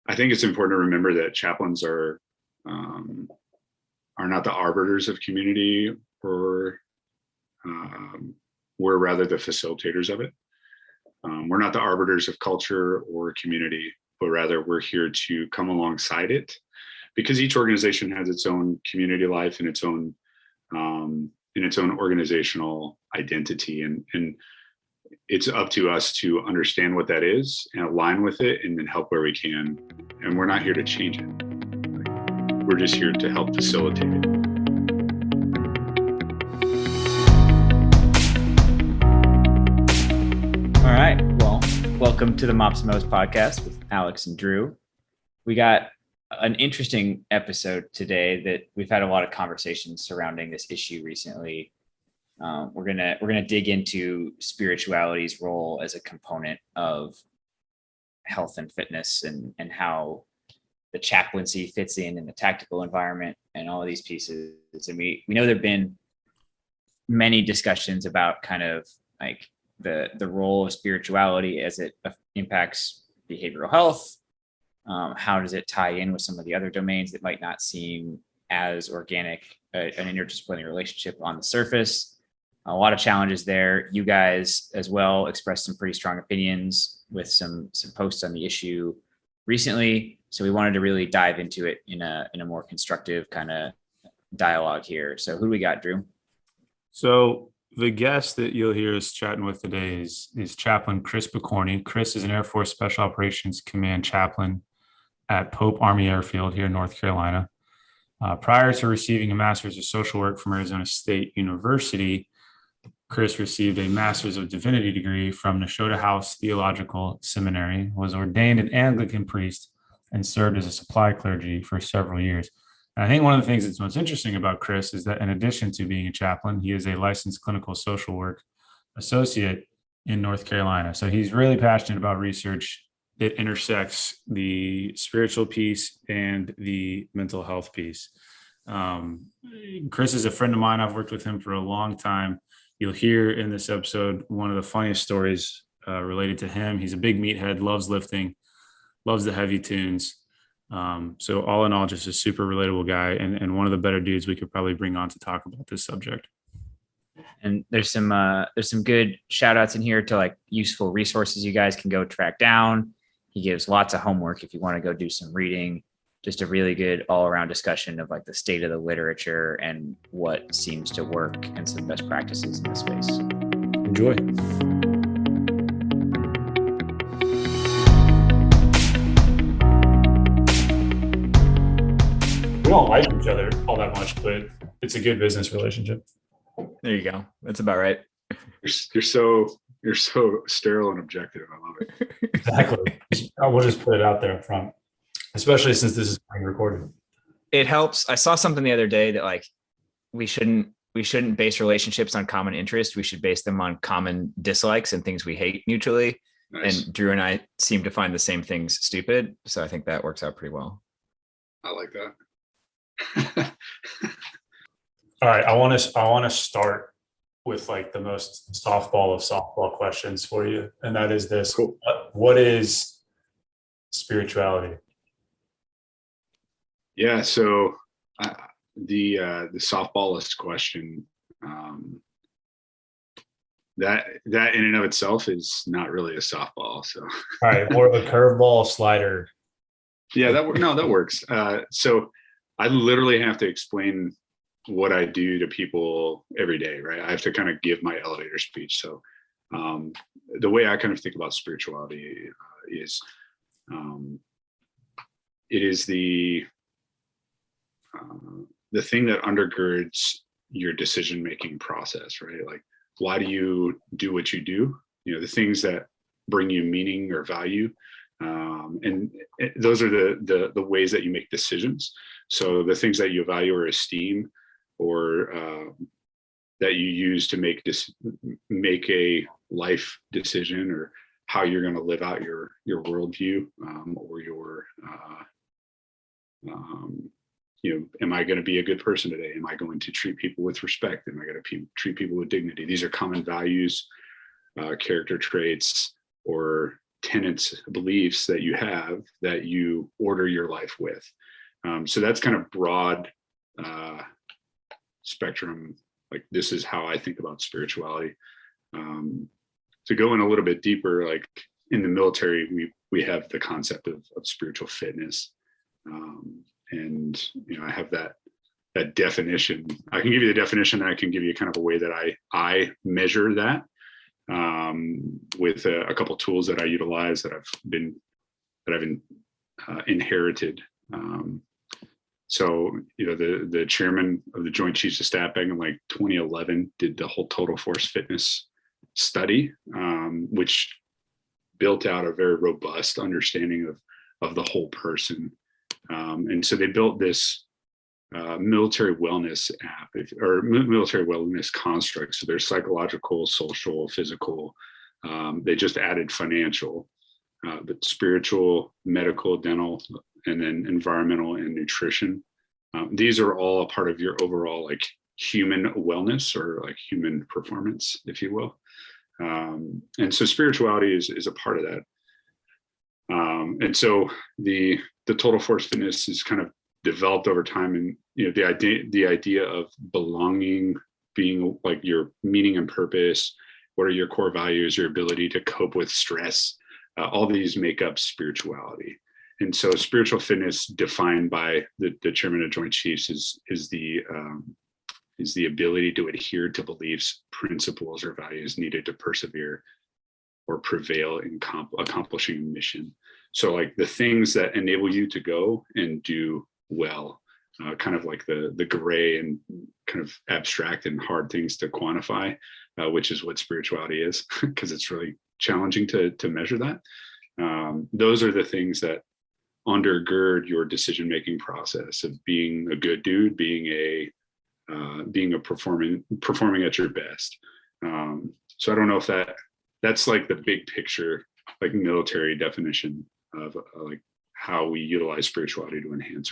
I think it's important to remember that chaplains are not the arbiters of community, or we're rather the facilitators of it. We're not the arbiters of culture or community, but rather we're here to come alongside it, because each organization has its own community life and its own organizational identity, and it's up to us to understand what that is and align with it, and then help where we can. And we're not here to change it. We're just here to help facilitate it. All right. Well, welcome to the Mops Most podcast with Alex and Drew. We got an interesting episode today that we've had a lot of conversations surrounding this issue recently. We're gonna dig into spirituality's role as a component of health and fitness, and how the chaplaincy fits in the tactical environment and all of these pieces. And we know there've been many discussions about kind of like the role of spirituality as it impacts behavioral health. How does it tie in with some of the other domains that might not seem as organic, an interdisciplinary relationship on the surface? A lot of challenges there. You guys as well expressed some pretty strong opinions with some posts on the issue recently. So we wanted to really dive into it in a more constructive kind of dialogue here. So who do we got, Drew? So the guest that you'll hear us chatting with today is Chaplain Chris Pokorny. Chris is an Air Force Special Operations Command chaplain at Pope Army Airfield here in North Carolina. Prior to receiving a Master's of Social Work from Arizona State University, Chris received a Master's of Divinity degree from Nashotah House Theological Seminary, was ordained an Anglican priest, and served as a supply clergy for several years. And I think one of the things that's most interesting about Chris is that in addition to being a chaplain, he is a licensed clinical social work associate in North Carolina. So he's really passionate about research that intersects the spiritual piece and the mental health piece. Chris is a friend of mine. I've worked with him for a long time. You'll hear in this episode one of the funniest stories related to him. He's a big meathead, loves lifting, loves the heavy tunes. So all in all, just a super relatable guy, and one of the better dudes we could probably bring on to talk about this subject. And there's some good shout outs in here to like useful resources you guys can go track down. He gives lots of homework if you want to go do some reading. Just a really good all-around discussion of like the state of the literature and what seems to work and some best practices in this space. Enjoy. We don't like each other all that much, but it's a good business relationship. There you go. That's about right. You're so sterile and objective. I love it. Exactly. We'll just put it out there up front, especially since this is being recorded. It helps. I saw something the other day that like we shouldn't base relationships on common interest. We should base them on common dislikes and things we hate mutually. Nice. And Drew and I seem to find the same things stupid. So I think that works out pretty well. I like that. All right. I want to start with like the most softball of softball questions for you. And that is this. Cool. What is spirituality? Yeah. So the softballist question, that in and of itself is not really a softball. So all right, more of a curveball slider. Yeah, that works. So I literally have to explain what I do to people every day, right? I have to kind of give my elevator speech. So the way I kind of think about spirituality is it is the thing that undergirds your decision-making process, right? Like, why do you do what you do? You know, the things that bring you meaning or value. And those are the ways that you make decisions. So the things that you value or esteem, or that you use to make a life decision, or how you're going to live out your worldview, or your am I going to be a good person today? Am I going to treat people with respect? Am I going to treat people with dignity? These are common values, character traits, or tenets, beliefs that you have that you order your life with. So that's kind of broad spectrum. Like, this is how I think about spirituality. To go in a little bit deeper, like in the military, we have the concept of spiritual fitness. And, I have that definition. I can give you the definition, and I can give you kind of a way that I measure that with a couple tools that I utilize that I've inherited. So, the chairman of the Joint Chiefs of Staff back in like 2011 did the whole total force fitness study, which built out a very robust understanding of the whole person. And so they built this military wellness app, or military wellness construct. So there's psychological, social, physical. They just added financial, but spiritual, medical, dental, and then environmental and nutrition. These are all a part of your overall like human wellness, or like human performance, if you will. And so spirituality is a part of that. And so the total force fitness is kind of developed over time, and the idea of belonging, being like your meaning and purpose, what are your core values, your ability to cope with stress, all these make up spirituality. And so spiritual fitness, defined by the chairman of Joint Chiefs, is the ability to adhere to beliefs, principles, or values needed to persevere or prevail in accomplishing a mission. So like the things that enable you to go and do well, kind of like the gray and kind of abstract and hard things to quantify, which is what spirituality is, because it's really challenging to measure that. Those are the things that undergird your decision-making process of being a good dude, being a performing at your best. So I don't know if that's like the big picture, like military definition of like how we utilize spirituality to enhance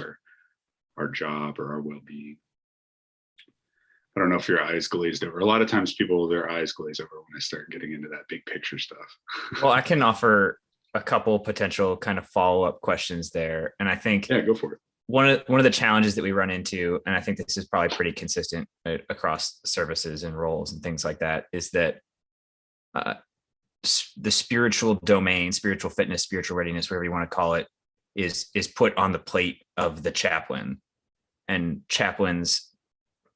our job or our well-being. I don't know if your eyes glazed over. A lot of times their eyes glaze over when I start getting into that big picture stuff. Well, I can offer a couple potential kind of follow-up questions there. And I think go for it. One of the challenges that we run into, and I think this is probably pretty consistent across services and roles and things like that, is that the spiritual domain, spiritual fitness, spiritual readiness, whatever you want to call it, is put on the plate of the chaplain. And chaplains,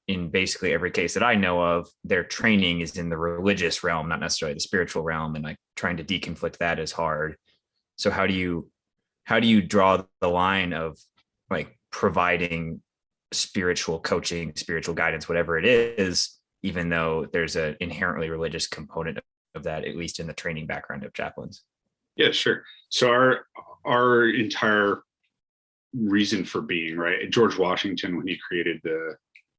in basically every case that I know of, their training is in the religious realm, not necessarily the spiritual realm, and like trying to deconflict that is hard. So how do you draw the line of like providing spiritual coaching, spiritual guidance, whatever it is, even though there's an inherently religious component of that, at least in the training background of chaplains? Yeah, sure. So our entire reason for being, right? George Washington, when he created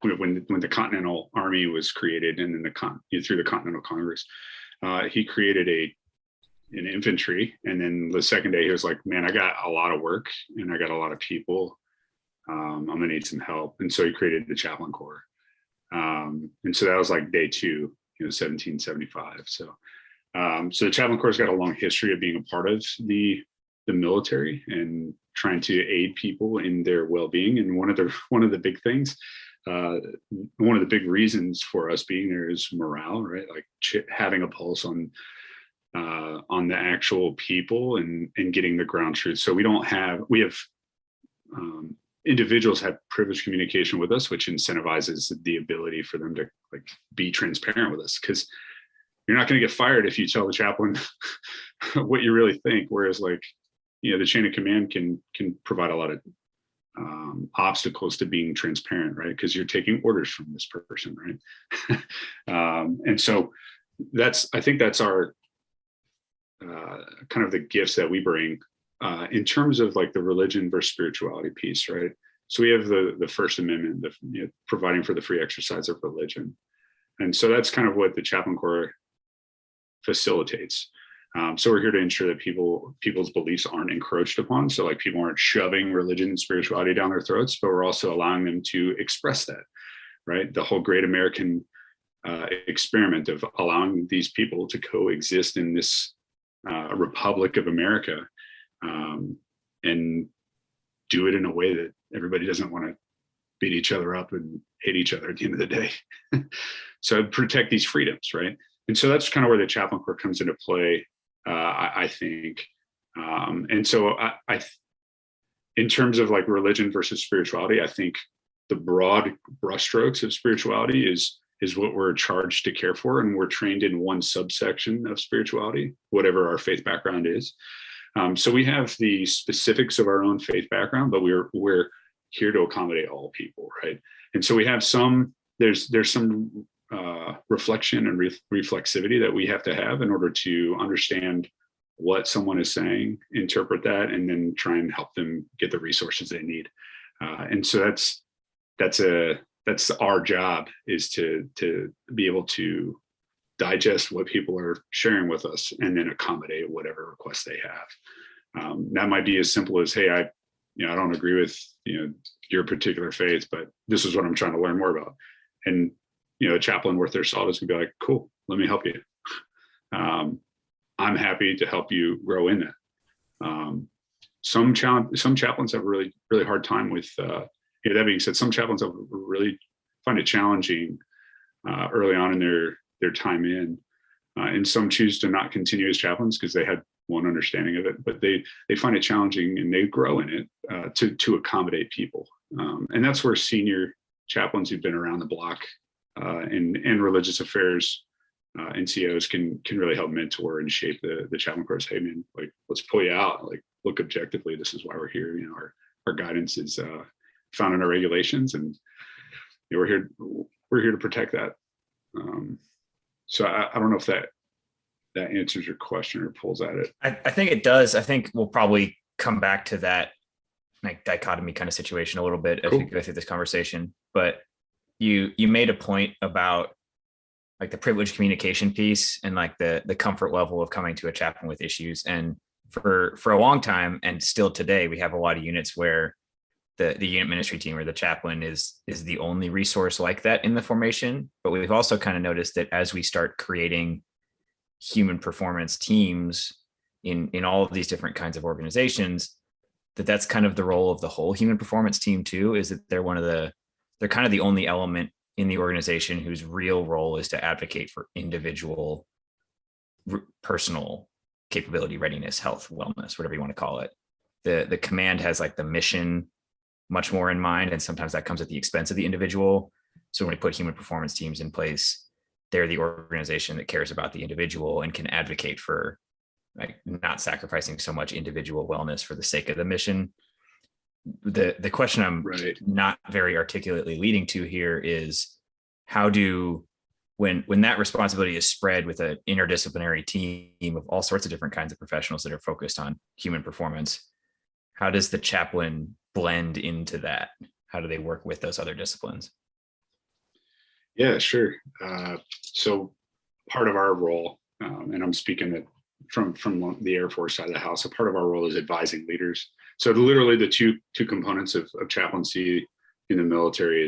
when the Continental Army was created, and then through the Continental Congress, he created an infantry. And then the second day he was like, man, I got a lot of work and I got a lot of people. I'm gonna need some help. And so he created the Chaplain Corps. And so that was like day 2, 1775. So the Chaplain Corps has got a long history of being a part of the military and trying to aid people in their well-being. And one of the big things, one of the big reasons for us being there is morale, right? Like having a pulse on the actual people and getting the ground truth. So we have individuals have privileged communication with us, which incentivizes the ability for them to like be transparent with us, because you're not going to get fired if you tell the chaplain what you really think. Whereas like, the chain of command can provide a lot of obstacles to being transparent, right? Because you're taking orders from this person, right? And so I think that's our kind of the gifts that we bring in terms of like the religion versus spirituality piece, right? So we have the First Amendment, providing for the free exercise of religion. And so that's kind of what the Chaplain Corps facilitates. So we're here to ensure that people's beliefs aren't encroached upon. So like people aren't shoving religion and spirituality down their throats, but we're also allowing them to express that, right? The whole great American experiment of allowing these people to coexist in this a republic of America, and do it in a way that everybody doesn't want to beat each other up and hate each other at the end of the day. So protect these freedoms, right? And so that's kind of where the chaplain corps comes into play, I think. And so in terms of like religion versus spirituality, I think the broad brushstrokes of spirituality is what we're charged to care for, and we're trained in one subsection of spirituality, whatever our faith background is. So we have the specifics of our own faith background, but we're here to accommodate all people, right? And so we have there's some reflection and reflexivity that we have to have in order to understand what someone is saying, interpret that, and then try and help them get the resources they need. And so that's our job, is to be able to digest what people are sharing with us and then accommodate whatever requests they have. That might be as simple as, hey, I don't agree with your particular faith, but this is what I'm trying to learn more about. And a chaplain worth their salt is gonna be like, cool, let me help you. I'm happy to help you grow in that. Some chaplains have a really, really hard time with, that being said, some chaplains really find it challenging early on in their time in, and some choose to not continue as chaplains because they had one understanding of it, but they find it challenging and they grow in it to accommodate people. And that's where senior chaplains who've been around the block in religious affairs, NCOs can really help mentor and shape the chaplain corps. Hey man, like, let's pull you out. Like, look objectively, this is why we're here. Our guidance is found in our regulations, and we're here to protect that. So I don't know if that answers your question or pulls at it. I think it does. I think we'll probably come back to that like dichotomy kind of situation a little bit as we go through this conversation. But you made a point about like the privileged communication piece and like the comfort level of coming to a chaplain with issues. And for a long time, and still today, we have a lot of units where the unit ministry team or the chaplain is the only resource like that in the formation. But we've also kind of noticed that as we start creating human performance teams in all of these different kinds of organizations, that's kind of the role of the whole human performance team too, is that they're kind of the only element in the organization whose real role is to advocate for individual personal capability, readiness, health, wellness, whatever you want to call it. The command has like the mission much more in mind, and sometimes that comes at the expense of the individual. So when we put human performance teams in place, they're the organization that cares about the individual and can advocate for like not sacrificing so much individual wellness for the sake of the mission. The question I'm not very articulately leading to here is, how do, when that responsibility is spread with an interdisciplinary team of all sorts of different kinds of professionals that are focused on human performance, how does the chaplain blend into that? How do they work with those other disciplines? Yeah, sure. So part of our role, and I'm speaking from the Air Force side of the house, a part of our role is advising leaders. So literally the two components of chaplaincy in the military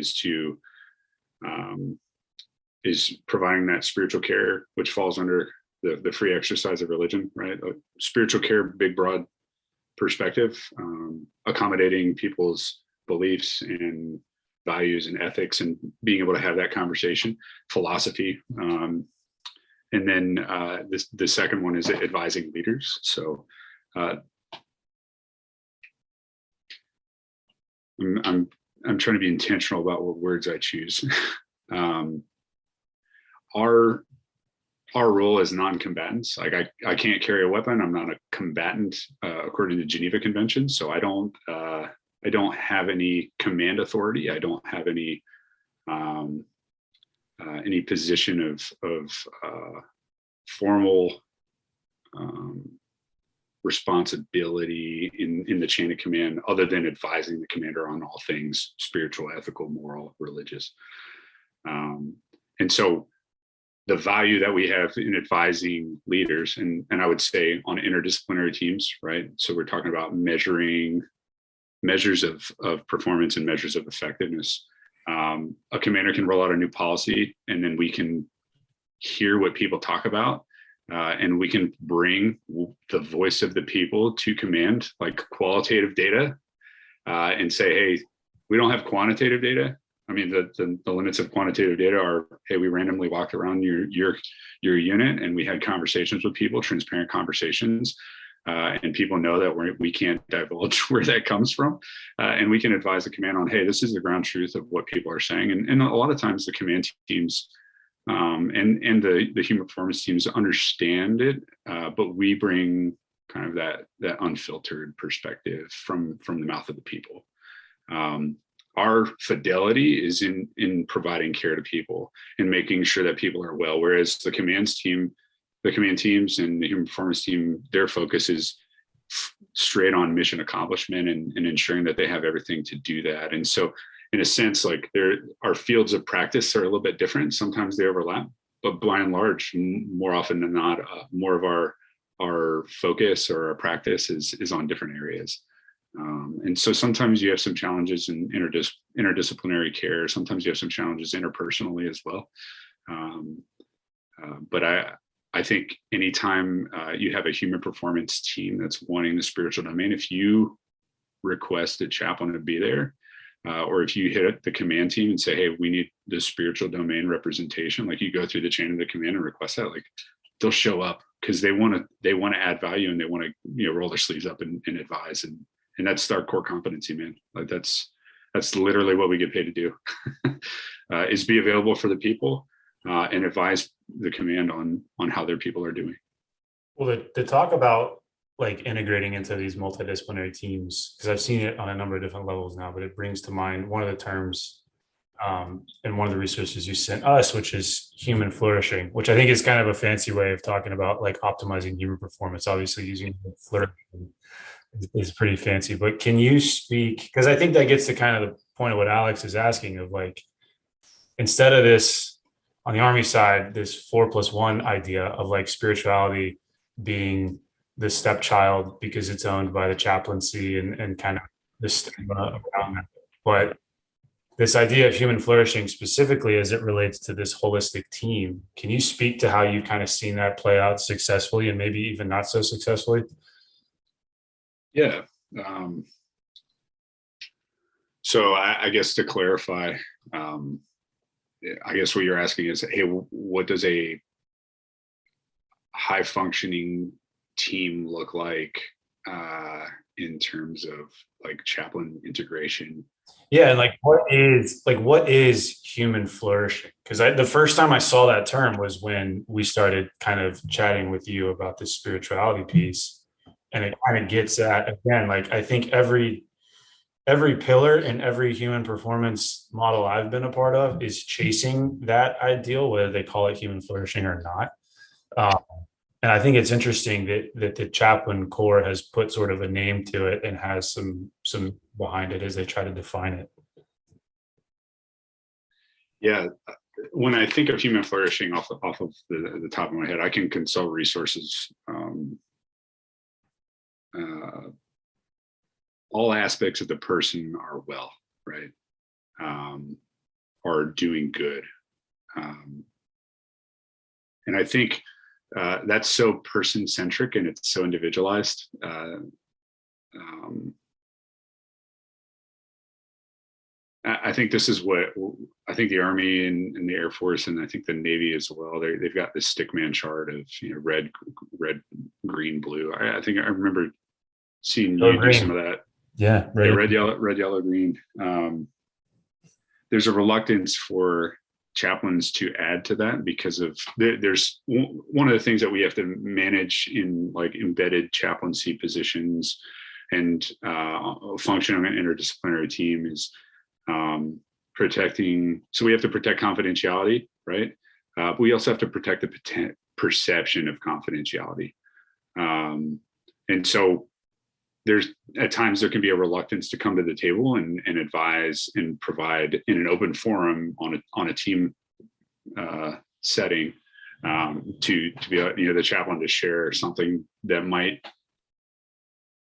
is providing that spiritual care, which falls under the free exercise of religion, right? Spiritual care, big, broad perspective, accommodating people's beliefs and values and ethics and being able to have that conversation, philosophy. And then the second one is advising leaders. So I'm trying to be intentional about what words I choose. Our role as non-combatants, like I can't carry a weapon. I'm not a combatant according to the Geneva Convention. So I don't have any command authority. I don't have any position of formal responsibility in the chain of command, other than advising the commander on all things spiritual, ethical, moral, religious. And so the value that we have in advising leaders, and I would say on interdisciplinary teams, right? So we're talking about measures of performance and measures of effectiveness. A commander can roll out a new policy, and then we can hear what people talk about and we can bring the voice of the people to command, like qualitative data, and say, hey, we don't have quantitative data. I mean, the limits of quantitative data are, hey, we randomly walked around your unit and we had conversations with people, transparent conversations, and people know that we can't divulge where that comes from, and we can advise the command on, hey, this is the ground truth of what people are saying, and a lot of times the command teams and the human performance teams understand it, but we bring kind of that unfiltered perspective from the mouth of the people. Our fidelity is in providing care to people and making sure that people are well, whereas the command teams and the human performance team, their focus is straight on mission accomplishment and ensuring that they have everything to do that. And so in a sense, like our fields of practice are a little bit different. Sometimes they overlap, but by and large, more often than not, more of our focus or our practice is on different areas. And so sometimes you have some challenges in interdisciplinary care. Sometimes you have some challenges interpersonally as well. But I think anytime you have a human performance team that's wanting the spiritual domain, if you request a chaplain to be there, or if you hit the command team and say, hey, we need the spiritual domain representation, like you go through the chain of the command and request that, like they'll show up because they want to add value and they want to roll their sleeves up and advise, and that's our core competency, man. Like that's literally what we get paid to do, is be available for the people and advise the command on how their people are doing. Well, to talk about like integrating into these multidisciplinary teams, because I've seen it on a number of different levels now, but it brings to mind one of the terms and one of the resources you sent us, which is human flourishing, which I think is kind of a fancy way of talking about like optimizing human performance. Obviously using flourishing is pretty fancy, but can you speak, because I think that gets to kind of the point of what Alex is asking of, like, instead of this on the Army side, this 4+1 idea of like spirituality being the stepchild because it's owned by the chaplaincy and kind of the stigma around that. But this idea of human flourishing specifically as it relates to this holistic team, can you speak to how you kind of seen that play out successfully and maybe even not so successfully? Yeah. So I guess to clarify, I guess what you're asking is, hey, what does a high functioning team look like in terms of like chaplain integration? Yeah, and like what is human flourishing? Because the first time I saw that term was when we started kind of chatting with you about this spirituality piece, and it kind of gets at, again, like I think every pillar in every human performance model I've been a part of is chasing that ideal, whether they call it human flourishing or not. And I think it's interesting that the chaplain corps has put sort of a name to it and has some behind it as they try to define it. Yeah, when I think of human flourishing off of the top of my head, I can consult resources. All aspects of the person are well, right? Are doing good. And I think that's so person centric and it's so individualized. I think this is what I think the Army and the Air Force and I think the Navy as well. They've got this stickman chart of red, green, blue. I think I remember seeing you do some of that. Yeah, red, yellow, green. There's a reluctance for chaplains to add to that because of there's one of the things that we have to manage in like embedded chaplaincy positions and functioning an interdisciplinary team is protecting. So we have to protect confidentiality, right? But we also have to protect the perception of confidentiality. And so there's at times there can be a reluctance to come to the table and advise and provide in an open forum on a team setting to be the chaplain to share something that might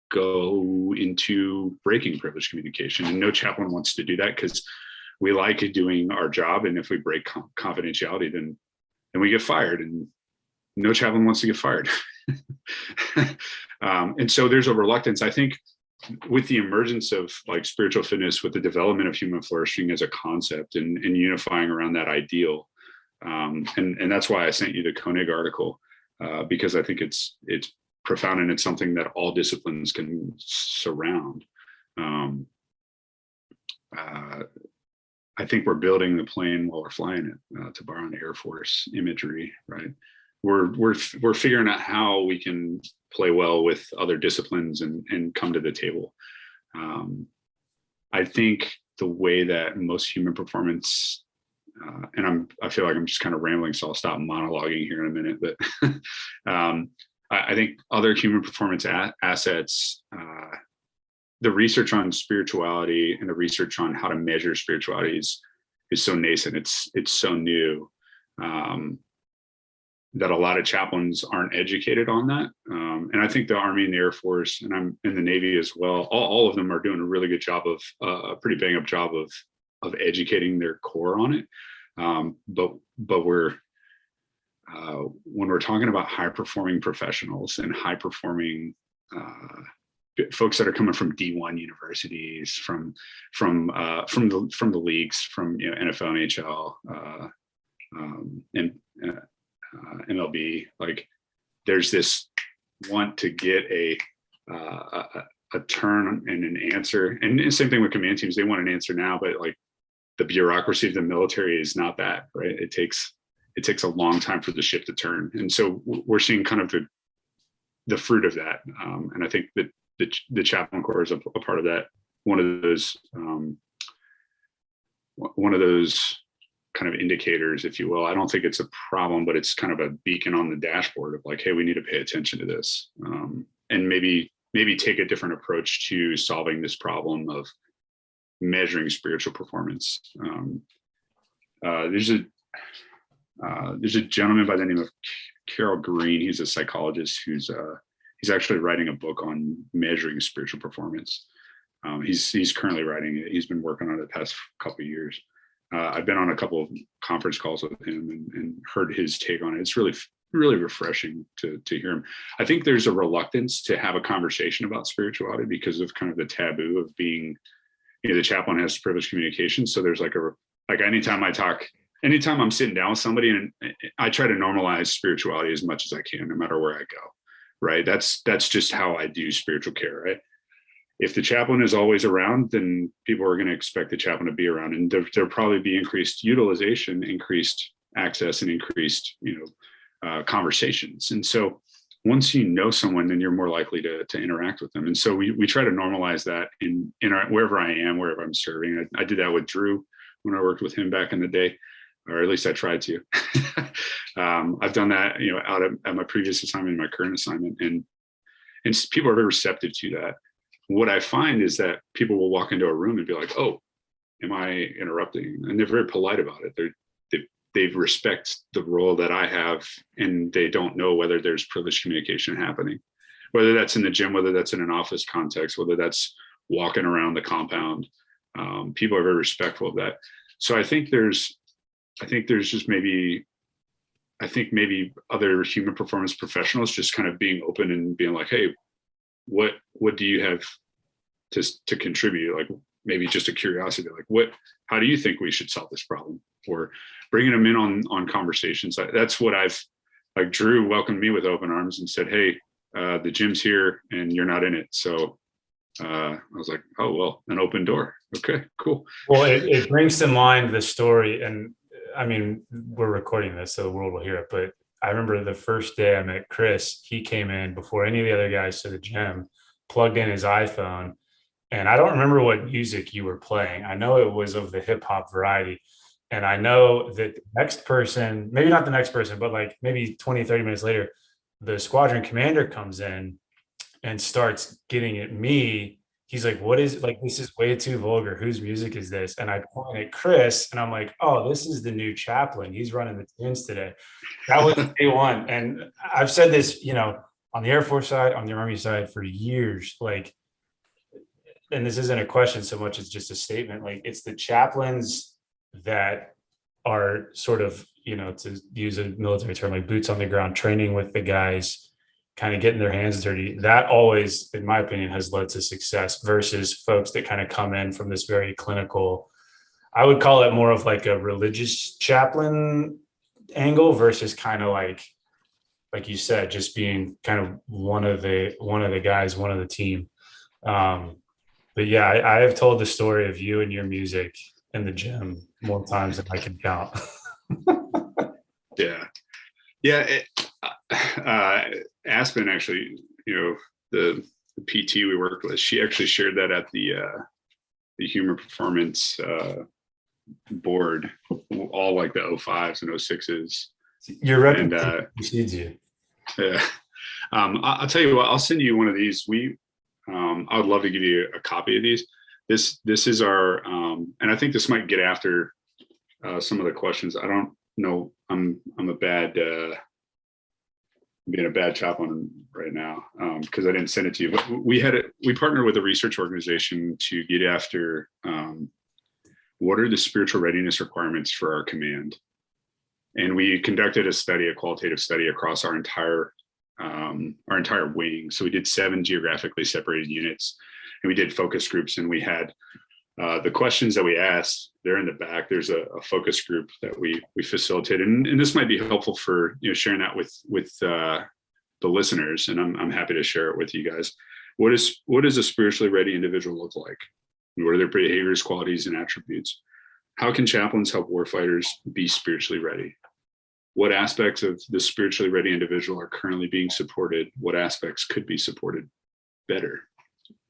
go into breaking privileged communication. And no chaplain wants to do that because we like doing our job. And if we break confidentiality, then we get fired. And no chaplain wants to get fired. And so there's a reluctance, I think, with the emergence of like spiritual fitness, with the development of human flourishing as a concept and unifying around that ideal. And that's why I sent you the Koenig article, because I think it's profound, and it's something that all disciplines can surround. I think we're building the plane while we're flying it, to borrow an Air Force imagery, right? We're figuring out how we can play well with other disciplines and come to the table. I think the way that most human performance, and I feel like I'm just kind of rambling, so I'll stop monologuing here in a minute. But I think other human performance assets, the research on spirituality and the research on how to measure spirituality is so nascent. It's so new. That a lot of chaplains aren't educated on that. And I think the Army and the Air Force, and I'm in the Navy as well, all of them are doing a really good job of, a pretty bang up job of educating their core on it. But we're, when we're talking about high performing professionals and high performing folks that are coming from D1 universities, from the leagues, from NFL, NHL, and MLB, like there's this want to get a turn and an answer, and same thing with command teams. They want an answer now, but like the bureaucracy of the military is not that, right? It takes a long time for the ship to turn, and so we're seeing kind of the fruit of that. And I think that the chaplain corps is a part of that. One of those kind of indicators, if you will. I don't think it's a problem, but it's kind of a beacon on the dashboard of like, hey, we need to pay attention to this, and maybe take a different approach to solving this problem of measuring spiritual performance. There's a gentleman by the name of Carol Green. He's a psychologist who's he's actually writing a book on measuring spiritual performance. He's currently writing it. He's been working on it the past couple of years. I've been on a couple of conference calls with him and heard his take on it. It's really, really refreshing to hear him. I think there's a reluctance to have a conversation about spirituality because of kind of the taboo of being, the chaplain has privileged communication. So there's like anytime I'm sitting down with somebody, and I try to normalize spirituality as much as I can, no matter where I go, right? That's just how I do spiritual care, right? If the chaplain is always around, then people are going to expect the chaplain to be around, and there'll probably be increased utilization, increased access, and increased, conversations. And so once you know someone, then you're more likely to interact with them. And so we try to normalize that in wherever I am, wherever I'm serving. I did that with Drew when I worked with him back in the day, or at least I tried to. I've done that, out at my previous assignment, my current assignment, and people are very receptive to that. What I find is that people will walk into a room and be like, "Oh, am I interrupting?" And they're very polite about it. They respect the role that I have, and they don't know whether there's privileged communication happening, whether that's in the gym, whether that's in an office context, whether that's walking around the compound. People are very respectful of that. So I think there's just maybe other human performance professionals just kind of being open and being like, "Hey, what do you have to contribute?" Like maybe just a curiosity, like how do you think we should solve this problem? Or bringing them in on conversations. That's what like Drew welcomed me with open arms and said, "Hey, the gym's here and you're not in it." So I was like, "Oh, well, an open door. Okay, cool." Well, it brings to mind the story, and I mean, we're recording this so the world will hear it, but I remember the first day I met Chris, he came in before any of the other guys to the gym, plugged in his iPhone, and I don't remember what music you were playing. I know it was of the hip hop variety. And I know that the next person, maybe not the next person, but like maybe 20, 30 minutes later, the squadron commander comes in and starts getting at me. He's like, "What is, like, this is way too vulgar. Whose music is this?" And I point at Chris and I'm like, "Oh, this is the new chaplain. He's running the tunes today." That was day one. And I've said this, on the Air Force side, on the Army side for years, like, and this isn't a question so much as just a statement, like it's the chaplains that are sort of, to use a military term, like boots on the ground, training with the guys, kind of getting their hands dirty. That always, in my opinion, has led to success versus folks that kind of come in from this very clinical, I would call it more of like a religious chaplain angle versus kind of like you said, just being kind of one of the guys, one of the team. But yeah, I have told the story of you and your music in the gym more times than I can count. Yeah. Aspen actually, the PT we worked with, she actually shared that at the human performance board, all like the 05s and 06s. Your reputation precedes you. Yeah. I'll tell you what, I'll send you one of these. I would love to give you a copy of these. This is our, and I think this might get after some of the questions. I don't know. I'm a bad, being a bad chaplain right now because I didn't send it to you. But we partnered with a research organization to get after what are the spiritual readiness requirements for our command. And we conducted a qualitative study across our entire wing. So we did 7 geographically separated units, and we did focus groups. And we had the questions that we asked. They're in the back. There's a focus group that we facilitated, and this might be helpful for sharing that with the listeners. And I'm happy to share it with you guys. What does a spiritually ready individual look like? What are their behaviors, qualities, and attributes? How can chaplains help warfighters be spiritually ready? What aspects of the spiritually ready individual are currently being supported? What aspects could be supported better?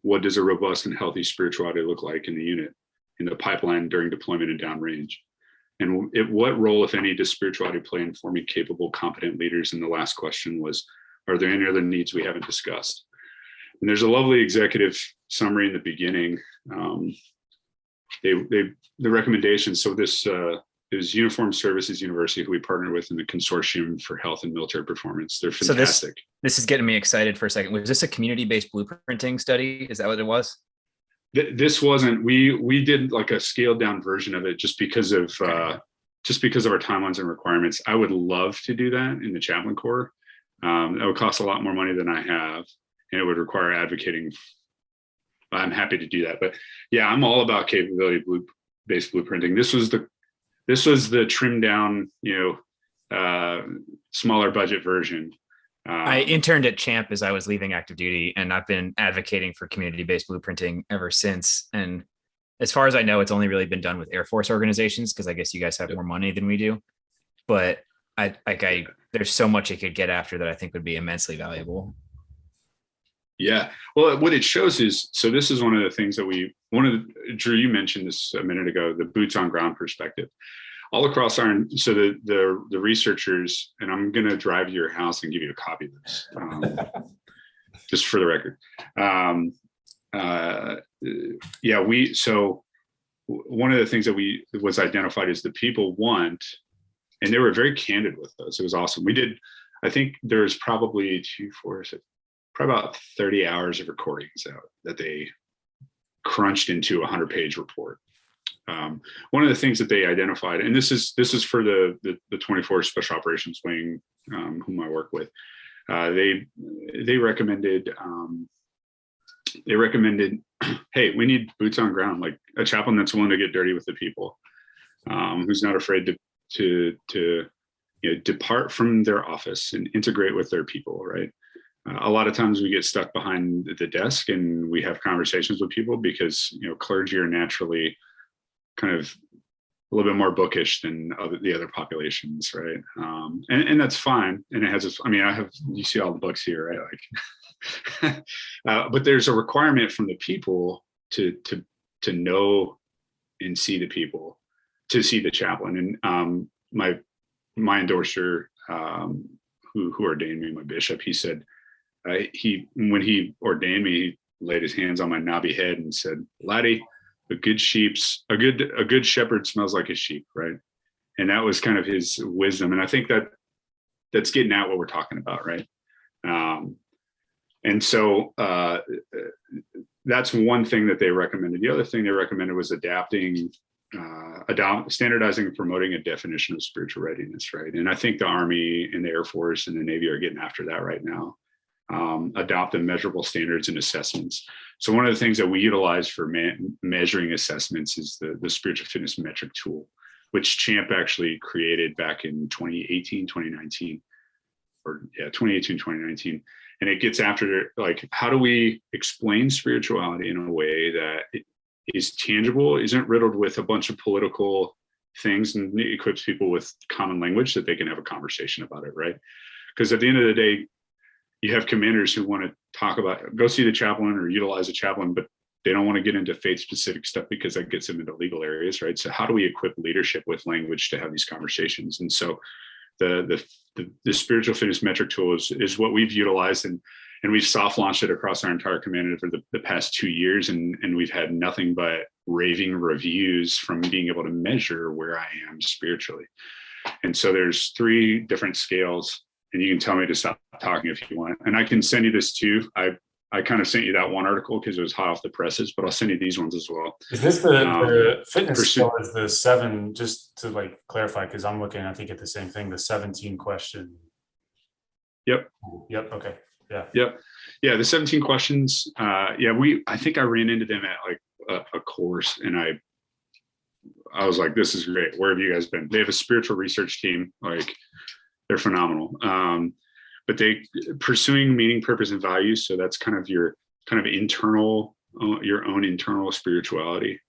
What does a robust and healthy spirituality look like in the unit, in the pipeline during deployment and downrange? And what role, if any, does spirituality play in forming capable, competent leaders? And the last question was, are there any other needs we haven't discussed? And there's a lovely executive summary in the beginning. The recommendations. So this is Uniformed Services University, who we partnered with in the Consortium for Health and Military Performance. They're fantastic. So this is getting me excited for a second. Was this a community-based blueprinting study? Is that what it was? This wasn't. We did like a scaled down version of it just because of our timelines and requirements. I would love to do that in the chaplain corps. That would cost a lot more money than I have, and it would require advocating. I'm happy to do that, but yeah, I'm all about capability based blueprinting. This was the trimmed down, smaller budget version. I interned at Champ as I was leaving active duty, and I've been advocating for community-based blueprinting ever since. And as far as I know, it's only really been done with Air Force organizations, because I guess you guys have more money than we do. But there's so much it could get after that I think would be immensely valuable. Yeah. Well, what it shows is, so this is one of the things that Drew, you mentioned this a minute ago, the boots on ground perspective. All across so the researchers, and I'm going to drive to your house and give you a copy of this, just for the record. So one of the things that was identified is the people want, and they were very candid with us. It was awesome. I think there's probably probably about 30 hours of recordings out that they crunched into a 100-page report. One of the things that they identified, and this is for the 24th Special Operations Wing, whom I work with, they recommended, hey, we need boots on ground, like a chaplain that's willing to get dirty with the people, who's not afraid to depart from their office and integrate with their people, right? A lot of times we get stuck behind the desk and we have conversations with people because, clergy are naturally kind of a little bit more bookish than the other populations, right? And that's fine. And it has, you see all the books here, right? Like, but there's a requirement from the people to know and see the people, to see the chaplain. And my endorser, who ordained me, my bishop, he said, when he ordained me, he laid his hands on my knobby head and said, "Laddie, a good shepherd smells like a sheep," right? And that was kind of his wisdom. And I think that's getting at what we're talking about, right? And so that's one thing that they recommended. The other thing they recommended was adapting standardizing and promoting a definition of spiritual readiness, right? And I think the Army and the Air Force and the Navy are getting after that right now. Adopt measurable standards and assessments. So one of the things that we utilize for measuring assessments is the spiritual fitness metric tool, which Champ actually created back in 2018, 2019, or 2018, 2019. And it gets after, like, how do we explain spirituality in a way that it is tangible, isn't riddled with a bunch of political things, and equips people with common language that they can have a conversation about it, right? Because at the end of the day, you have commanders who want to talk about, go see the chaplain or utilize a chaplain, but they don't want to get into faith specific stuff because that gets them into legal areas, right? So how do we equip leadership with language to have these conversations? And so the spiritual fitness metric tool is what we've utilized, and we've soft launched it across our entire command for the past 2 years. And we've had nothing but raving reviews from being able to measure where I am spiritually. And so there's 3 different scales, and you can tell me to stop talking if you want. And I can send you this too. I kind of sent you that one article because it was hot off the presses, but I'll send you these ones as well. Is this the fitness scale is the 7, just to like clarify, because I'm looking, I think at the same thing, the 17 question. Yep. Okay. Yeah. Yep. Yeah. The 17 questions. I think I ran into them at like a course, and I was like, this is great. Where have you guys been? They have a spiritual research team. Like, they're phenomenal. But they pursuing meaning, purpose, and values. So that's kind of your internal, your own internal spirituality.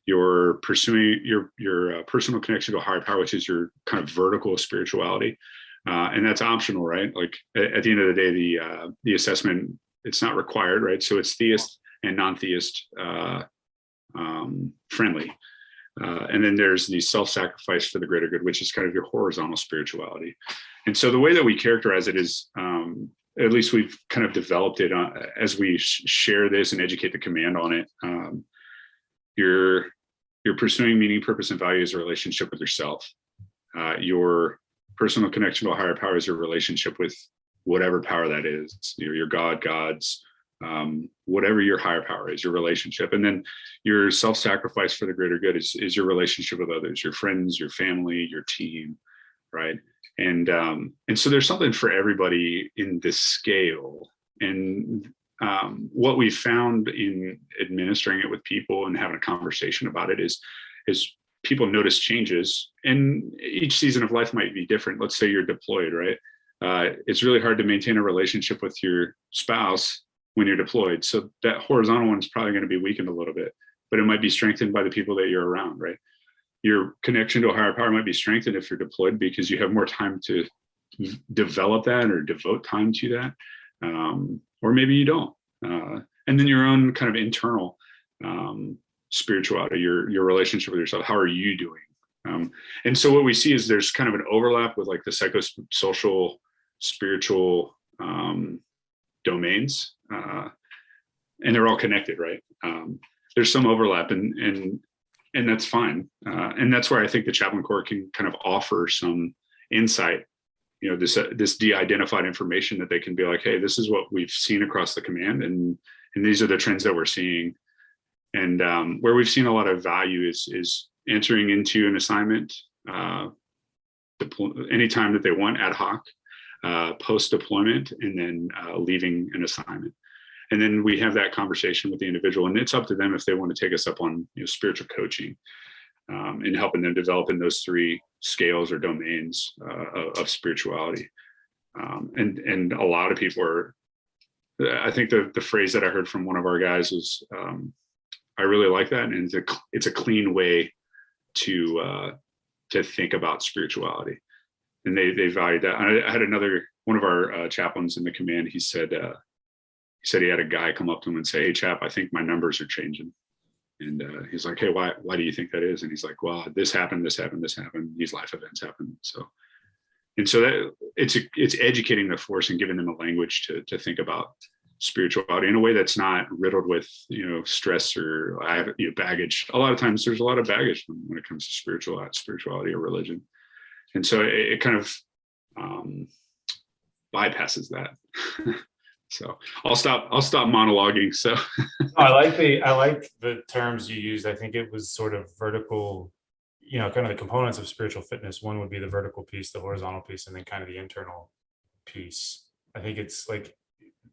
You're pursuing your personal connection to a higher power, which is your kind of vertical spirituality. And that's optional, right? Like at the end of the day, the assessment, it's not required, right? So it's theist and non-theist friendly. And then there's the self-sacrifice for the greater good, which is kind of your horizontal spirituality. And so the way that we characterize it is, at least we've kind of developed it as we share this and educate the command on it. You're pursuing meaning, purpose, and value as a relationship with yourself. Your personal connection to a higher power is your relationship with whatever power that is, your God, gods, whatever your higher power is, your relationship. And then your self-sacrifice for the greater good is your relationship with others, your friends, your family, your team, right? And so there's something for everybody in this scale. And what we found in administering it with people and having a conversation about it is people notice changes, and each season of life might be different. Let's say you're deployed, right? It's really hard to maintain a relationship with your spouse when you're deployed. So that horizontal one is probably going to be weakened a little bit, but it might be strengthened by the people that you're around, right? Your connection to a higher power might be strengthened if you're deployed because you have more time to develop that or devote time to that. Or maybe you don't. And then your own kind of internal spirituality, your relationship with yourself. How are you doing? And so what we see is there's kind of an overlap with like the psychosocial, spiritual domains, and they're all connected, right? There's some overlap, and that's fine. And that's where I think the Chaplain Corps can kind of offer some insight, this de-identified information that they can be like, hey, this is what we've seen across the command, and these are the trends that we're seeing. And where we've seen a lot of value is entering into an assignment anytime that they want, ad hoc, post-deployment, and then leaving an assignment. And then we have that conversation with the individual, and it's up to them if they want to take us up on spiritual coaching and helping them develop in those 3 scales or domains of spirituality. And a lot of people are, I think the phrase that I heard from one of our guys was, I really like that. And it's a clean way to think about spirituality. And they valued that. I had one of our chaplains in the command, he said he had a guy come up to him and say, hey, chap, I think my numbers are changing. And he's like, hey, why do you think that is? And he's like, well, this happened, these life events happened. So that it's educating the force and giving them a language to think about spirituality in a way that's not riddled with, stress or baggage. A lot of times there's a lot of baggage when it comes to spirituality or religion. And so it kind of bypasses that. So I'll stop monologuing. So I like the terms you used. I think it was sort of vertical, kind of the components of spiritual fitness. One would be the vertical piece, the horizontal piece, and then kind of the internal piece. I think it's like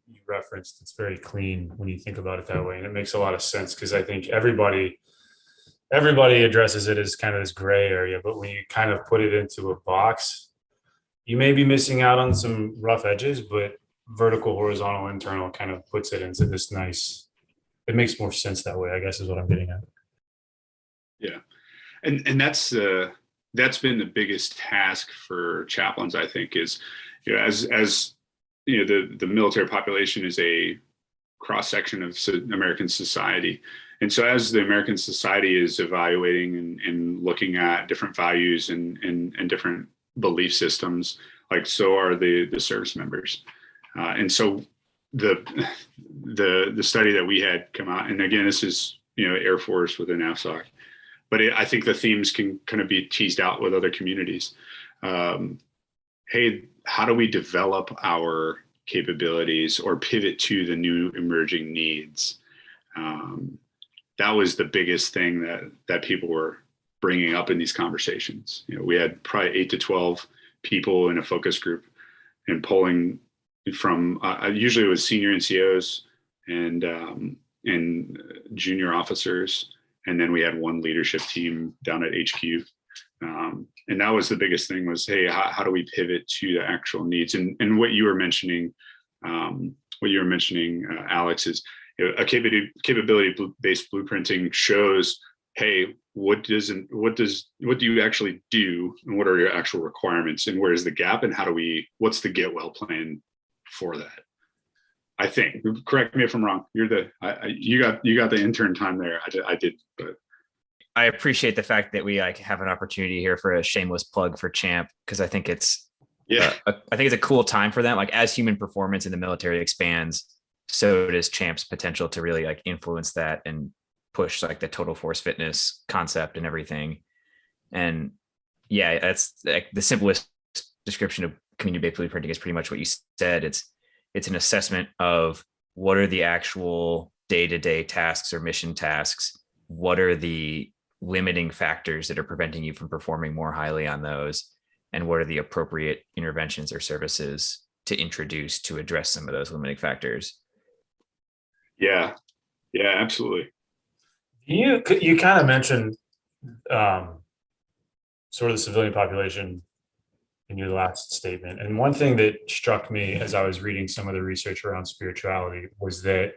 you referenced, it's very clean when you think about it that way. And it makes a lot of sense because I think everybody addresses it as kind of this gray area, but when you kind of put it into a box, you may be missing out on some rough edges, but vertical, horizontal, internal kind of puts it into this nice, it makes more sense that way, I guess is what I'm getting at. Yeah. And that's been the biggest task for chaplains, I think, is, as the military population is a cross section of American society. And so as the American society is evaluating and looking at different values and different belief systems, like so are the service members. And so the study that we had come out, and again, this is, Air Force within AFSOC, but I think the themes can kind of be teased out with other communities. Hey, how do we develop our capabilities or pivot to the new emerging needs? That was the biggest thing that people were bringing up in these conversations. We had probably 8 to 12 people in a focus group and polling from usually it was senior NCOs and junior officers, and then we had one leadership team down at HQ. And that was the biggest thing was, hey, how do we pivot to the actual needs? And what you were mentioning, Alex, is a capability-based blueprinting shows, hey, what do you actually do, and what are your actual requirements, and where's the gap, and what's the get well plan for that? I think. Correct me if I'm wrong. You got the intern time there. I did, but I appreciate the fact that we have an opportunity here for a shameless plug for Champ, because I think it's a cool time for them. Like, as human performance in the military expands, so does Champ's potential to really influence that and push the total force fitness concept and everything. And yeah, that's the simplest description of community-based blueprinting is pretty much what you said. It's an assessment of what are the actual day-to-day tasks or mission tasks. What are the limiting factors that are preventing you from performing more highly on those? And what are the appropriate interventions or services to introduce to address some of those limiting factors? Yeah, absolutely. You kind of mentioned sort of the civilian population in your last statement. And one thing that struck me as I was reading some of the research around spirituality was that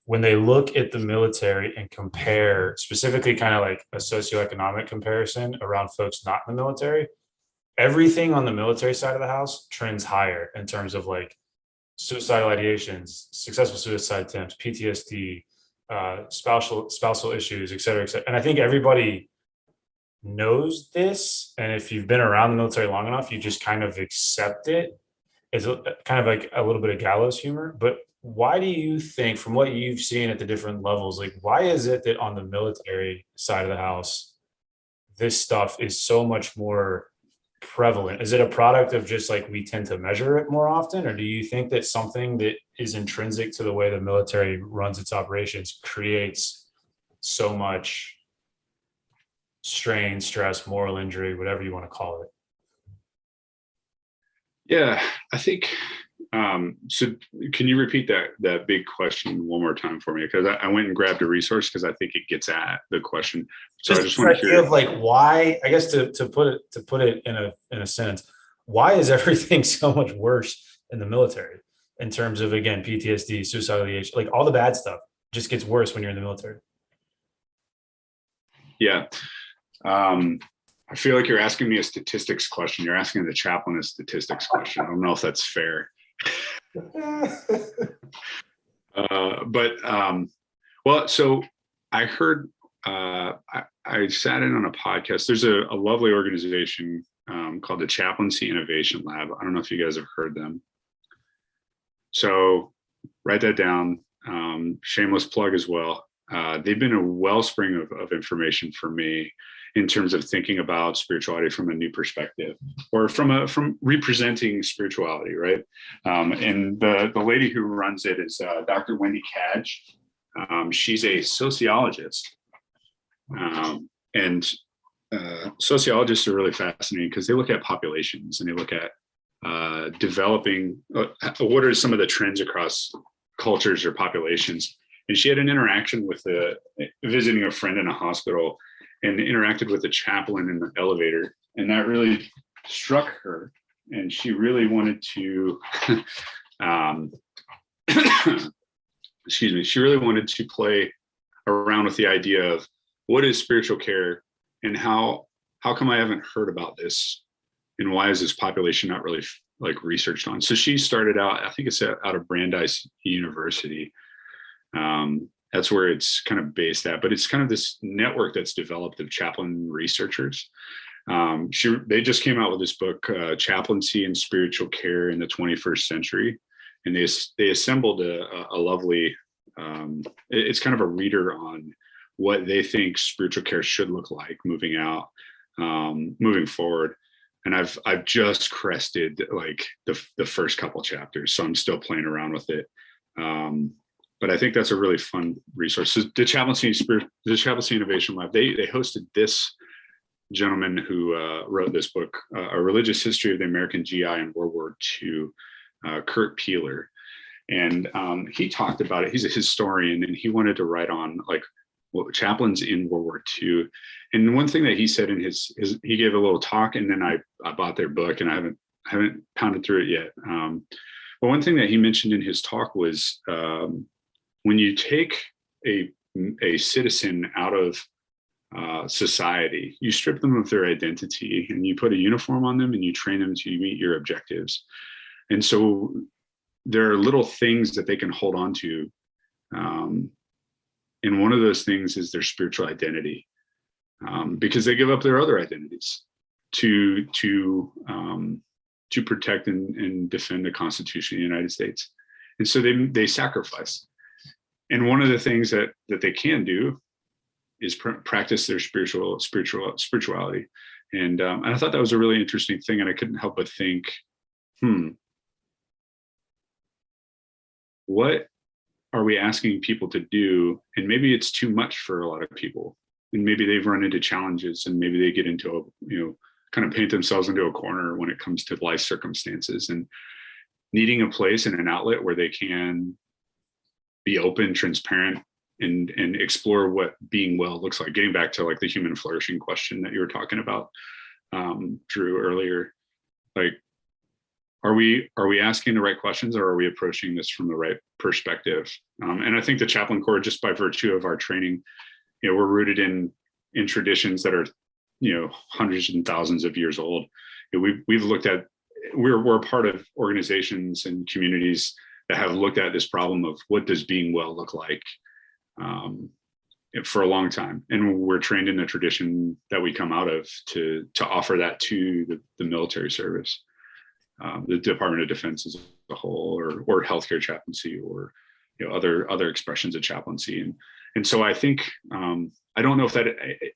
when they look at the military and compare, specifically kind of like a socioeconomic comparison around folks not in the military, everything on the military side of the house trends higher in terms of suicidal ideations, successful suicide attempts, PTSD, spousal issues, et cetera, et cetera. And I think everybody knows this. And if you've been around the military long enough, you just kind of accept it as kind of like a little bit of gallows humor. But why do you think, from what you've seen at the different levels, why is it that on the military side of the house, this stuff is so much more prevalent? Is it a product of just we tend to measure it more often? Or do you think that something that is intrinsic to the way the military runs its operations creates so much strain, stress, moral injury, whatever you want to call it? Yeah, I think, so can you repeat that big question one more time for me? Because I went and grabbed a resource because I think it gets at the question. So I just want to hear why, I guess to put it in a sentence, why is everything so much worse in the military in terms of, again, PTSD, suicidal ideation, all the bad stuff just gets worse when you're in the military? Yeah. I feel like you're asking me a statistics question. You're asking the chaplain a statistics question. I don't know if that's fair. Well, so I heard, I sat in on a podcast. There's a lovely organization called the Chaplaincy Innovation Lab. I don't know if you guys have heard them. So write that down. Shameless plug as well. They've been a wellspring of information for me. in terms of thinking about spirituality from a new perspective, or from representing spirituality, right? And the lady who runs it is Dr. Wendy Cadge. She's a sociologist, and sociologists are really fascinating because they look at populations and they look at developing what are some of the trends across cultures or populations. And she had an interaction with visiting a friend in a hospital, and interacted with the chaplain in the elevator, and that really struck her, and she really wanted to excuse me, she really wanted to play around with the idea of what is spiritual care, and how come I haven't heard about this, and why is this population not really like researched on. So she started out, I think it's out of Brandeis University. That's where it's kind of based at, but it's kind of this network that's developed of chaplain researchers. They just came out with this book, Chaplaincy and Spiritual Care in the 21st Century. And they assembled a lovely, it's kind of a reader on what they think spiritual care should look like moving forward. And I've just crested like the first couple chapters, so I'm still playing around with it. But I think that's a really fun resource. So the Chaplaincy Innovation Lab, they hosted this gentleman who wrote this book, A Religious History of the American GI in World War II, Kurt Peeler. And he talked about it. He's a historian, and he wanted to write on like chaplains in World War II. And one thing that he said in his he gave a little talk, and then I bought their book, and I haven't pounded through it yet. But one thing that he mentioned in his talk was when you take a citizen out of society, you strip them of their identity, and you put a uniform on them, and you train them to meet your objectives. And so there are little things that they can hold on to. And one of those things is their spiritual identity, because they give up their other identities to protect and defend the Constitution of the United States. And so they sacrifice. And one of the things that they can do is practice their spirituality. And I thought that was a really interesting thing. And I couldn't help but think, what are we asking people to do? And maybe it's too much for a lot of people. And maybe they've run into challenges, and maybe they get into kind of paint themselves into a corner when it comes to life circumstances, and needing a place and an outlet where they can be open, transparent, and explore what being well looks like. Getting back to like the human flourishing question that you were talking about, Drew, earlier, like, are we asking the right questions, or are we approaching this from the right perspective? And I think the Chaplain Corps, just by virtue of our training, we're rooted in traditions that are, hundreds and thousands of years old. We've looked at, we're part of organizations and communities that have looked at this problem of what does being well look like for a long time. And we're trained in the tradition that we come out of to offer that to the military service, the Department of Defense as a whole, or healthcare chaplaincy, or other expressions of chaplaincy. And so I think, I don't know if that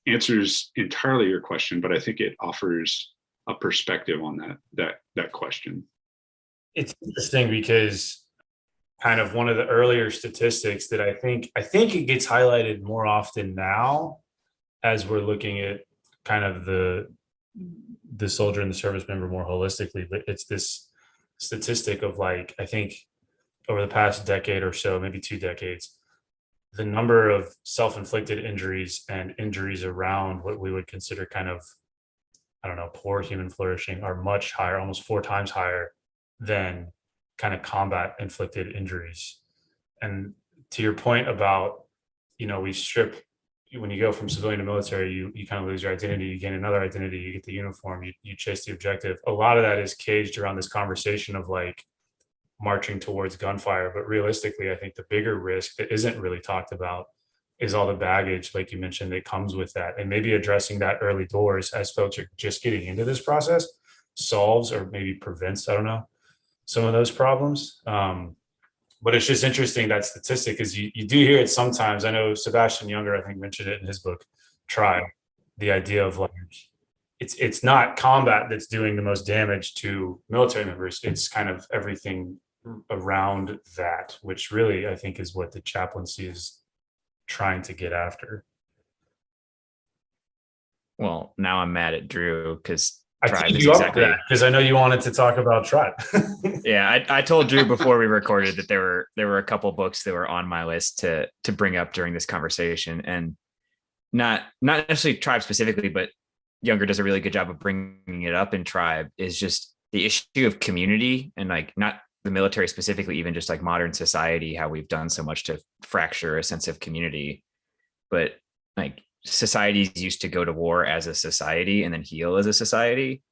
answers entirely your question, but I think it offers a perspective on that question. It's interesting because kind of one of the earlier statistics that I think it gets highlighted more often now as we're looking at kind of the soldier and the service member more holistically, but it's this statistic of like, I think over the past decade or so, maybe 2 decades, the number of self-inflicted injuries and injuries around what we would consider kind of, I don't know, poor human flourishing are much higher, almost 4 times higher than kind of combat inflicted injuries. And to your point about, we strip, when you go from civilian to military, you kind of lose your identity, you gain another identity, you get the uniform, you chase the objective. A lot of that is caged around this conversation of like marching towards gunfire. But realistically, I think the bigger risk that isn't really talked about is all the baggage, like you mentioned, that comes with that. And maybe addressing that early doors as folks are just getting into this process solves, or maybe prevents, I don't know, some of those problems. But it's just interesting, that statistic, is you do hear it sometimes. I know Sebastian Younger, I think, mentioned it in his book, Trial, the idea of like, it's not combat that's doing the most damage to military members. It's kind of everything around that, which really I think is what the chaplaincy is trying to get after. Well, now I'm mad at Drew because I tribe teed is you up for exactly. that because I know you wanted to talk about tribe. Yeah, I told Drew before we recorded that there were a couple books that were on my list to bring up during this conversation, and not necessarily tribe specifically, but Younger does a really good job of bringing it up in tribe, is just the issue of community, and like not the military specifically, even just like modern society, how we've done so much to fracture a sense of community. But like societies used to go to war as a society and then heal as a society,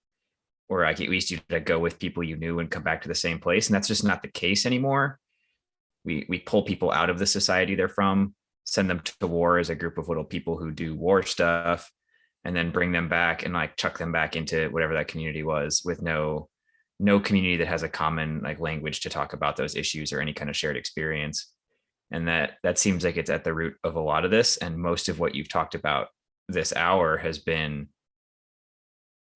or like at least you to go with people you knew and come back to the same place. And that's just not the case anymore. We pull people out of the society they're from, send them to war as a group of little people who do war stuff, and then bring them back and like chuck them back into whatever that community was, with no community that has a common like language to talk about those issues or any kind of shared experience. And that seems like it's at the root of a lot of this. And most of what you've talked about this hour has been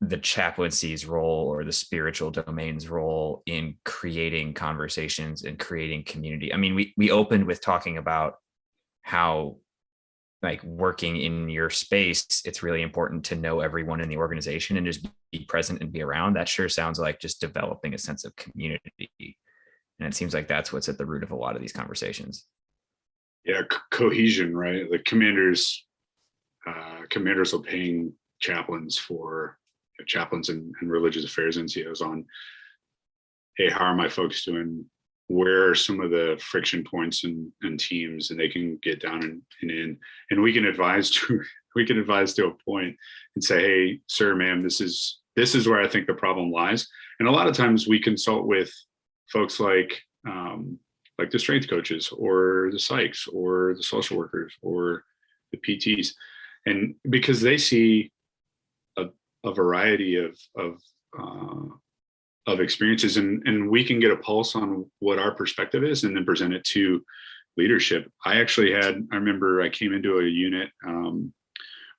the chaplaincy's role or the spiritual domain's role in creating conversations and creating community. I mean, we opened with talking about how like working in your space, it's really important to know everyone in the organization and just be present and be around. That sure sounds like just developing a sense of community. And it seems like that's what's at the root of a lot of these conversations. Yeah, cohesion, right? Like commanders are paying chaplains and religious affairs NCOs on, hey, how are my folks doing? Where are some of the friction points and teams, and they can get down and in, and we can advise to a point and say, hey, sir, ma'am, this is where I think the problem lies. And a lot of times we consult with folks like the strength coaches or the psychs or the social workers or the PTs, and because they see a variety of experiences, and we can get a pulse on what our perspective is and then present it to leadership. I remember I came into a unit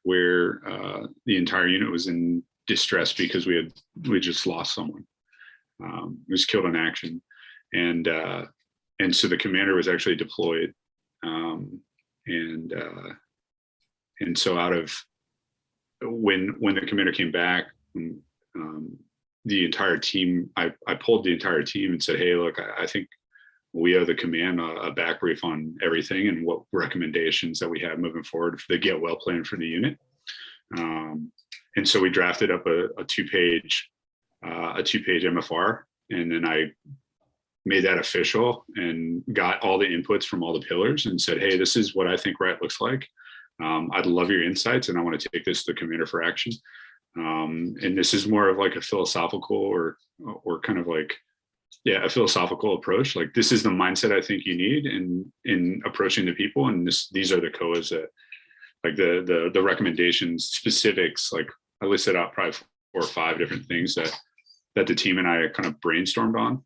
where the entire unit was in distress because we just lost someone. Was killed in action. And so the commander was actually deployed. And so out of when the commander came back, the entire team, I pulled the entire team and said, hey, look, I think we owe the command a back brief on everything and what recommendations that we have moving forward for the get well plan for the unit. And so we drafted up a two-page MFR, and then I made that official and got all the inputs from all the pillars and said, hey, this is what I think right looks like. I'd love your insights, and I want to take this to the commander for action. And this is more of like a philosophical or kind of like, a philosophical approach. Like, this is the mindset I think you need in approaching the people. And these are the COAs that, like the recommendations, specifics, like I listed out probably 4 or 5 different things that the team and I kind of brainstormed on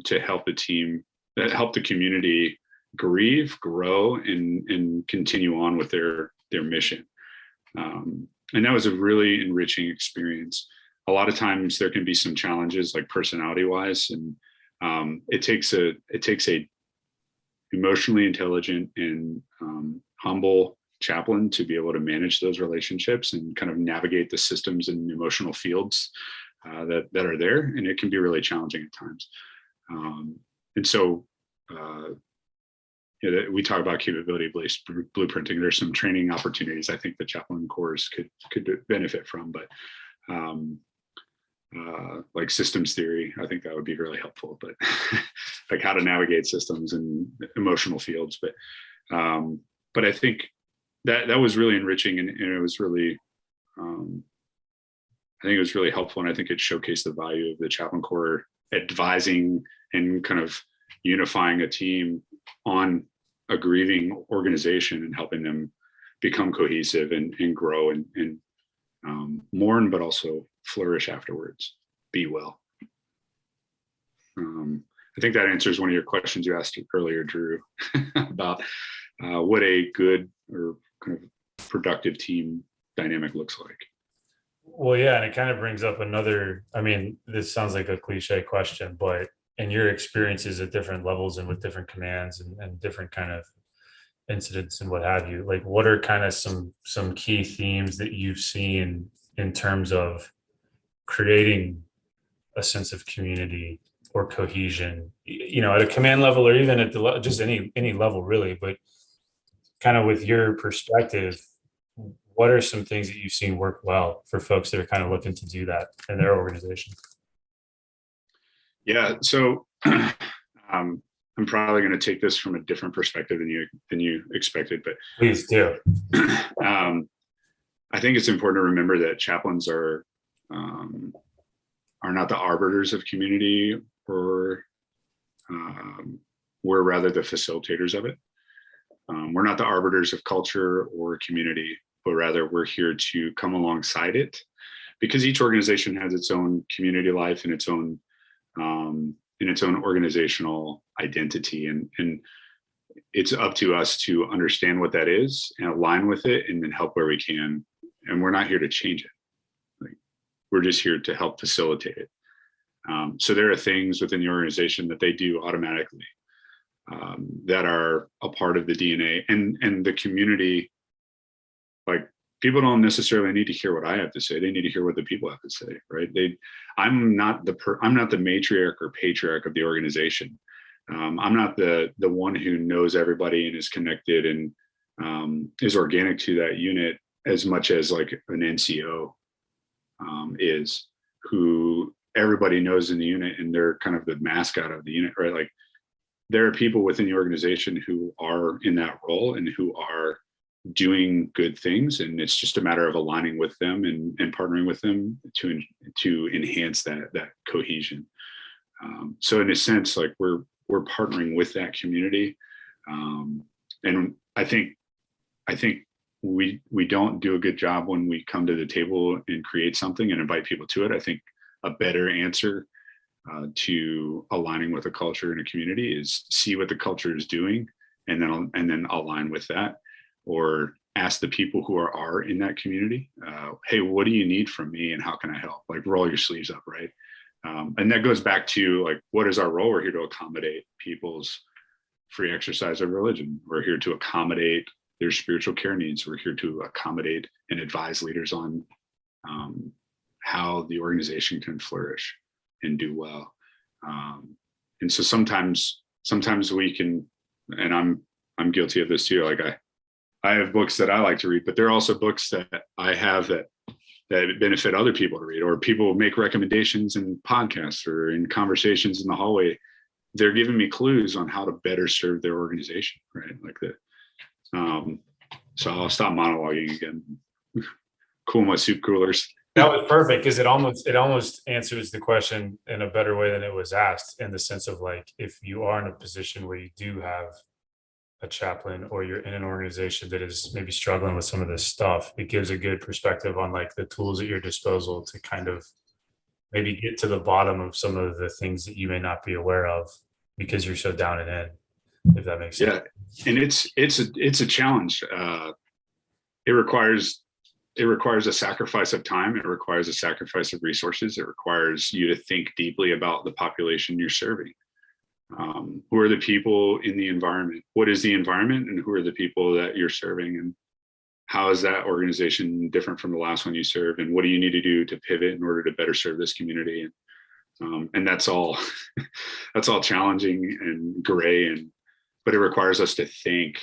to help the community grieve, grow, and continue on with their mission. And that was a really enriching experience. A lot of times there can be some challenges, like personality wise, and it takes a emotionally intelligent and humble chaplain to be able to manage those relationships and kind of navigate the systems and emotional fields that are there. And it can be really challenging at times. And so we talk about capability-based blueprinting. There's some training opportunities I think the chaplain corps could benefit from, but like systems theory, I think that would be really helpful, but like how to navigate systems and emotional fields. But I think that was really enriching, and it was really, I think it was really helpful. And I think it showcased the value of the chaplain corps advising and kind of unifying a team on a grieving organization and helping them become cohesive and grow and mourn, but also flourish afterwards, be well. I think that answers one of your questions you asked earlier, Drew, about what a good or kind of productive team dynamic looks like. Well, yeah, and it kind of brings up another, I mean, this sounds like a cliche question, but in your experiences at different levels and with different commands and different kind of incidents and what have you, like what are kind of some key themes that you've seen in terms of creating a sense of community or cohesion, at a command level or even at just any level really, but kind of with your perspective, what are some things that you've seen work well for folks that are kind of looking to do that in their organization? Yeah. So I'm probably going to take this from a different perspective than you expected, but Please do. I think it's important to remember that chaplains are not the arbiters of community, or we're rather the facilitators of it. We're not the arbiters of culture or community, but rather we're here to come alongside it, because each organization has its own community life and its own organizational identity, and it's up to us to understand what that is and align with it, and then help where we can. And we're not here to change it. We're just here to help facilitate it. So there are things within the organization that they do automatically that are a part of the DNA, and the community. Like, people don't necessarily need to hear what I have to say. They need to hear what the people have to say, right? I'm not the matriarch or patriarch of the organization. I'm not the one who knows everybody and is connected and is organic to that unit as much as like an NCO is, who everybody knows in the unit, and they're kind of the mascot of the unit, right? Like, there are people within the organization who are in that role and who are doing good things, and it's just a matter of aligning with them and partnering with them to enhance that cohesion. So in a sense, like we're partnering with that community, and I think we don't do a good job when we come to the table and create something and invite people to it. I think a better answer to aligning with a culture and a community is see what the culture is doing, and then align with that, or ask the people who are in that community, hey, what do you need from me and how can I help? Like, roll your sleeves up, right? And that goes back to like, what is our role? We're here to accommodate people's free exercise of religion. We're here to accommodate their spiritual care needs. We're here to accommodate and advise leaders on how the organization can flourish and do well. And so sometimes we can, and I'm guilty of this too. Like I have books that I like to read, but there are also books that I have that benefit other people to read, or people make recommendations in podcasts or in conversations in the hallway. They're giving me clues on how to better serve their organization, right? Like that. So I'll stop monologuing again. Cool my soup coolers. That was perfect, because it almost answers the question in a better way than it was asked, in the sense of like, if you are in a position where you do have a chaplain, or you're in an organization that is maybe struggling with some of this stuff, it gives a good perspective on like the tools at your disposal to kind of maybe get to the bottom of some of the things that you may not be aware of because you're so down and in, if that makes sense. Yeah. And it's a challenge. It requires a sacrifice of time. It requires a sacrifice of resources. It requires you to think deeply about the population you're serving. Who are the people in the environment? What is the environment, and who are the people that you're serving? And how is that organization different from the last one you served? And what do you need to do to pivot in order to better serve this community? And that's all, that's all challenging and gray, but it requires us to think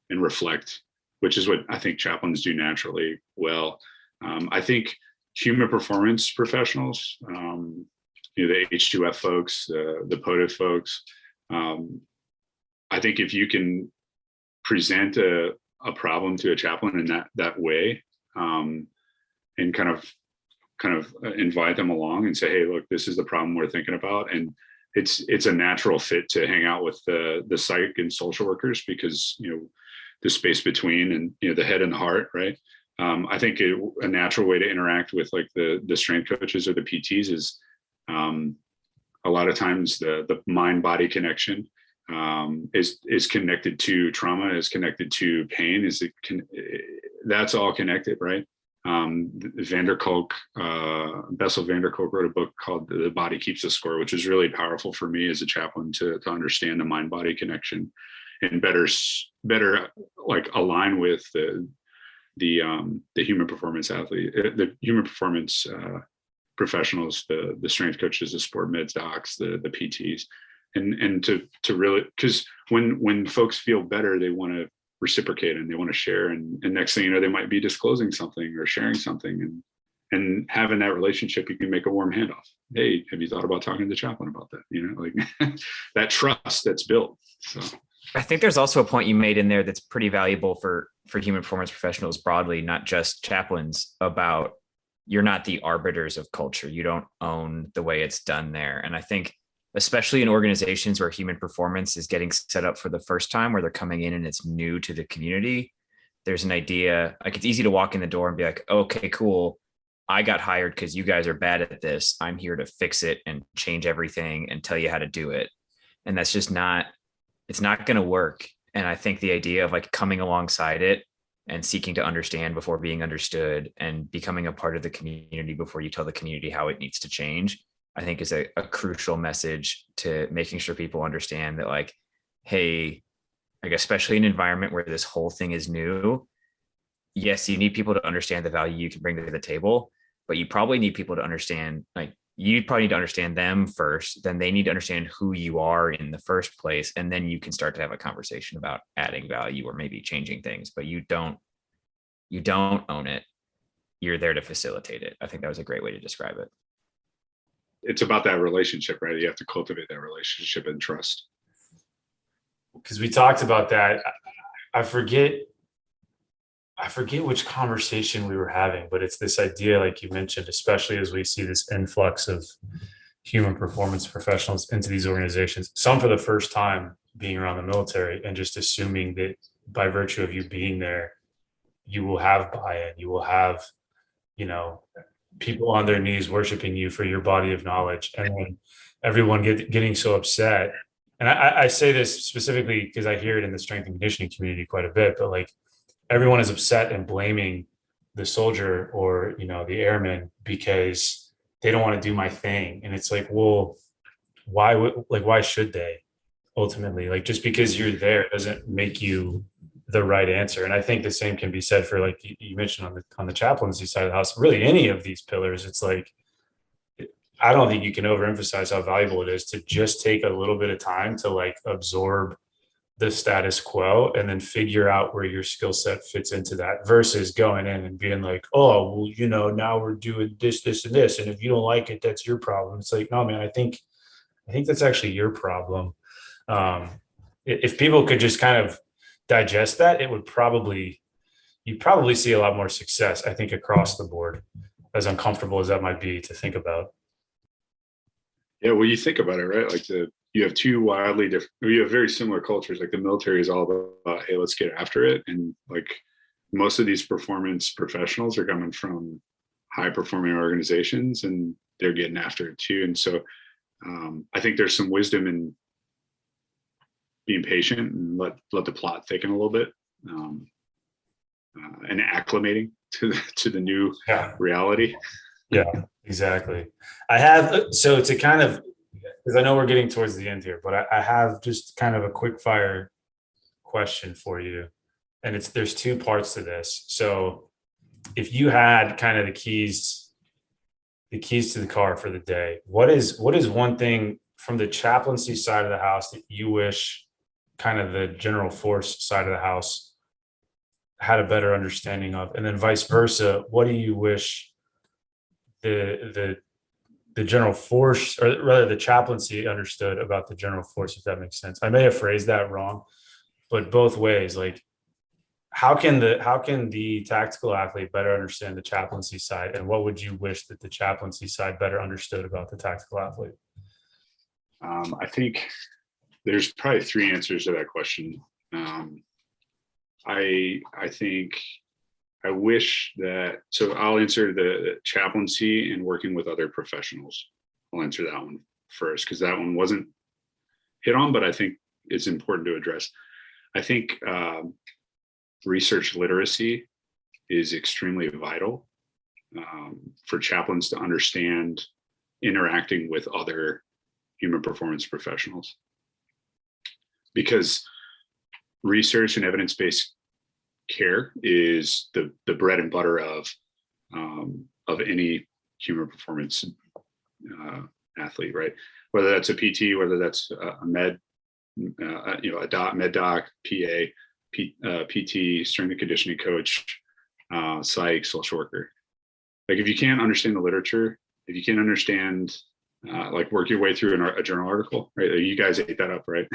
and reflect, which is what I think chaplains do naturally well. I think human performance professionals, the H2F folks, the POTIF folks, I think if you can present a problem to a chaplain in that way, and kind of invite them along and say, hey, look, this is the problem we're thinking about. And it's a natural fit to hang out with the psych and social workers, because, the space between and, the head and the heart, right? I think a natural way to interact with like the strength coaches or the PTs is a lot of times the mind-body connection is connected to trauma, is connected to pain, that's all connected, right? Bessel van der Kolk wrote a book called The Body Keeps the Score, which was really powerful for me as a chaplain to understand the mind-body connection and better like align with the human performance athlete, the human performance professionals, the strength coaches, the sport meds docs, the PTs, and to really, because when folks feel better, they want to reciprocate and they want to share, and next thing you know, they might be disclosing something or sharing something, and having that relationship, you can make a warm handoff. Hey, have you thought about talking to the chaplain about that? Like that trust that's built. So I think there's also a point you made in there that's pretty valuable for human performance professionals broadly, not just chaplains, about you're not the arbiters of culture. You don't own the way it's done there. And I think especially in organizations where human performance is getting set up for the first time, where they're coming in and it's new to the community, there's an idea, like it's easy to walk in the door and be like, okay, cool. I got hired because you guys are bad at this. I'm here to fix it and change everything and tell you how to do it. And that's just not, it's not going to work. And I think the idea of like coming alongside it and seeking to understand before being understood and becoming a part of the community before you tell the community how it needs to change, I think is a crucial message to making sure people understand that, like, hey, like, especially in an environment where this whole thing is new, yes, you need people to understand the value you can bring to the table, but you probably need people to understand, like, you probably need to understand them first, then they need to understand who you are in the first place. And then you can start to have a conversation about adding value or maybe changing things, but you don't own it. You're there to facilitate it. I think that was a great way to describe it. It's about that relationship, right? You have to cultivate that relationship and trust. Because we talked about that. I forget which conversation we were having, but it's this idea, like you mentioned, especially as we see this influx of human performance professionals into these organizations, some for the first time being around the military, and just assuming that by virtue of you being there, you will have buy-in, you will have, people on their knees worshiping you for your body of knowledge, and then everyone getting so upset. And I say this specifically because I hear it in the strength and conditioning community quite a bit, but like everyone is upset and blaming the soldier or, the airman because they don't want to do my thing. And it's like, well, why should they ultimately? Like, just because you're there doesn't make you the right answer. And I think the same can be said for, like you mentioned, on the chaplaincy side of the house, really any of these pillars. It's like, I don't think you can overemphasize how valuable it is to just take a little bit of time to like absorb the status quo and then figure out where your skill set fits into that, versus going in and being like, oh, well, now we're doing this, this, and this, and if you don't like it, that's your problem. It's like, no, man, I think that's actually your problem. If people could just kind of digest that, you'd probably see a lot more success, I think, across the board, as uncomfortable as that might be to think about. Yeah, well, you think about it, right? Like you have two wildly different, you have very similar cultures. Like the military is all about, hey, let's get after it. And like most of these performance professionals are coming from high performing organizations and they're getting after it too. And so I think there's some wisdom in being patient and let the plot thicken a little bit, and acclimating to the new reality. Yeah, exactly. So to kind of, because I know we're getting towards the end here, but I have just kind of a quick fire question for you. And there's two parts to this. So if you had kind of the keys to the car for the day, what is one thing from the chaplaincy side of the house that you wish kind of the general force side of the house had a better understanding of? And then vice versa, what do you wish the general force, or rather the chaplaincy, understood about the general force, if that makes sense? I may have phrased that wrong, but both ways, like how can the tactical athlete better understand the chaplaincy side, and what would you wish that the chaplaincy side better understood about the tactical athlete? I think there's probably three answers to that question. I think I wish that, so I'll answer the chaplaincy and working with other professionals. I'll answer that one first, because that one wasn't hit on, but I think it's important to address. I think research literacy is extremely vital for chaplains to understand interacting with other human performance professionals, because research and evidence-based care is the bread and butter of any human performance athlete, right? Whether that's a PT, whether that's a med, med doc, PA, PT, strength and conditioning coach, psych, social worker. Like, if you can't understand the literature, if you can't understand, like, work your way through a journal article, right? You guys ate that up, right?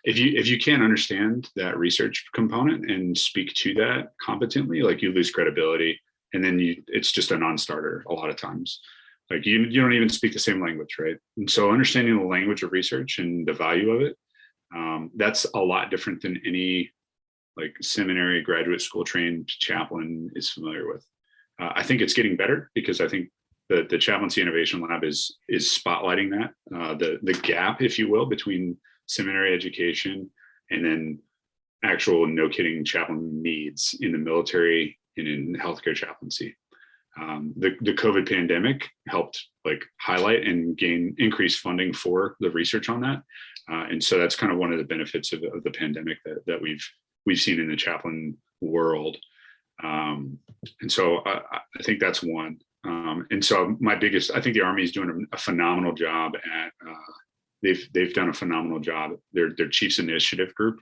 If you can't understand that research component and speak to that competently, like, you lose credibility, and then it's just a non-starter a lot of times. Like, you don't even speak the same language, right? And so understanding the language of research and the value of it, that's a lot different than any, like, seminary, graduate school trained chaplain is familiar with. I think it's getting better, because I think the Chaplaincy Innovation Lab is spotlighting that, the gap, if you will, between seminary education and then actual, no kidding, chaplain needs in the military and in healthcare chaplaincy. The COVID pandemic helped, like, highlight and gain increased funding for the research on that. And so that's kind of one of the benefits of the pandemic that we've seen in the chaplain world. And so I think that's one. And so I think the Army is doing a phenomenal job at, they've done a phenomenal job, their Chiefs Initiative group,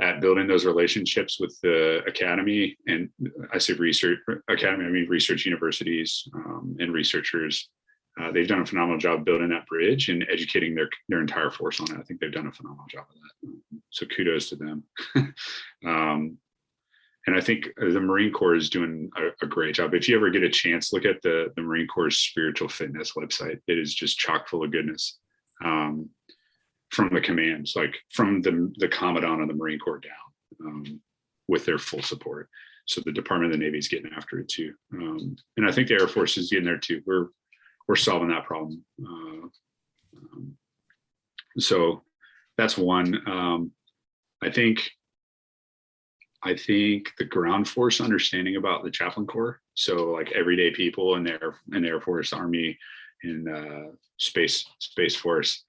at building those relationships with the academy. And I say research academy, I mean research universities, and researchers. They've done a phenomenal job building that bridge and educating their entire force on it. I think they've done a phenomenal job of that. So kudos to them. And I think the Marine Corps is doing a great job. If you ever get a chance, look at the Marine Corps spiritual fitness website. It is just chock full of goodness, from the commands, like from the Commandant of the Marine Corps down, with their full support. So the Department of the Navy is getting after it too. And I think the Air Force is getting there too. We're solving that problem. So that's one. I think the ground force understanding about the chaplain corps. So, like, everyday people in the Air Force, Army, and Space Force,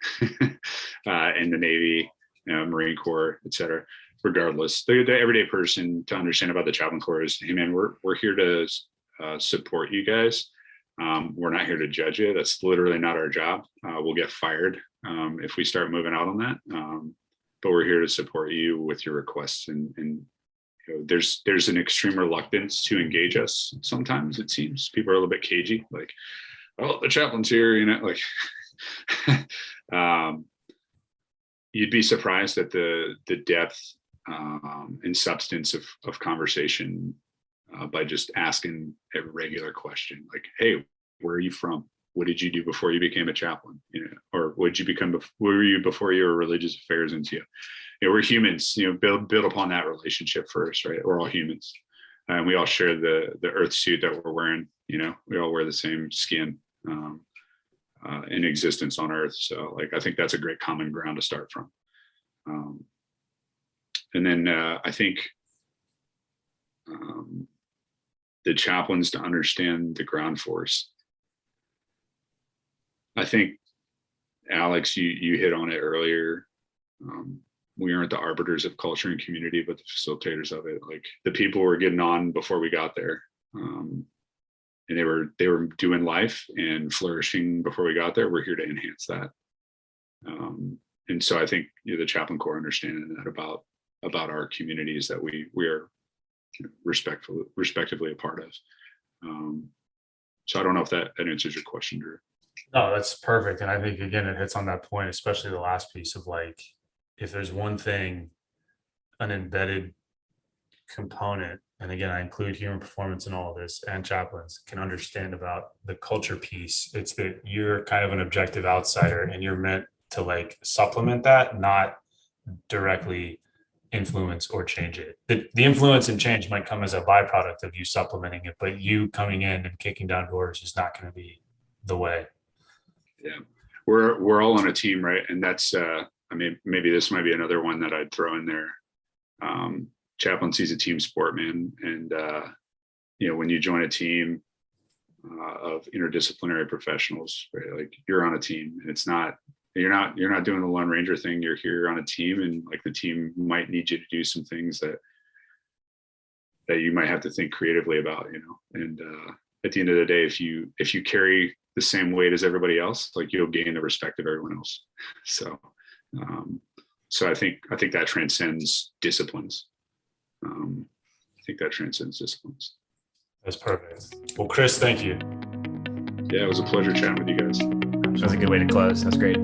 and the Navy, Marine Corps, et cetera. Regardless, the everyday person to understand about the chaplain corps is, hey man, we're here to support you guys. We're not here to judge you. That's literally not our job. We'll get fired if we start moving out on that. But we're here to support you with your requests. And there's an extreme reluctance to engage us. Sometimes it seems people are a little bit cagey, like, oh, the chaplain's here, like. You'd be surprised at the depth and substance of conversation by just asking a regular question, like, hey, where are you from? What did you do before you became a chaplain? Or what did you become? Where were you before your religious affairs into? We're humans. Build upon that relationship first, right? We're all humans, and we all share the earth suit that we're wearing. We all wear the same skin in existence on Earth. So, like, I think that's a great common ground to start from. And then I think the chaplains to understand the ground force. I think, Alex, you hit on it earlier. We aren't the arbiters of culture and community, but the facilitators of it. Like, the people were getting on before we got there, and they were doing life and flourishing before we got there. We're here to enhance that. And so I think the Chaplain Corps understanding that about our communities that we are respectively a part of. So I don't know if that answers your question, Drew. No, that's perfect. And I think, again, it hits on that point, especially the last piece of, like, if there's one thing, an embedded component, and again, I include human performance in all of this, and chaplains can understand about the culture piece, it's that you're kind of an objective outsider and you're meant to, like, supplement that, not directly influence or change it. The influence and change might come as a byproduct of you supplementing it, but you coming in and kicking down doors is not going to be the way. Yeah, we're all on a team, right? And that's maybe this might be another one that I'd throw in there. Chaplaincy is a team sport, man, and when you join a team of interdisciplinary professionals, right? Like you're on a team, and you're not doing the Lone Ranger thing. You're here on a team, and like the team might need you to do some things that you might have to think creatively about, and at the end of the day, if you carry the same weight as everybody else, like you'll gain the respect of everyone else. So I think that transcends disciplines. I think that transcends disciplines. That's perfect. Well, Chris, thank you. Yeah, it was a pleasure chatting with you guys. That was a good way to close. That's great.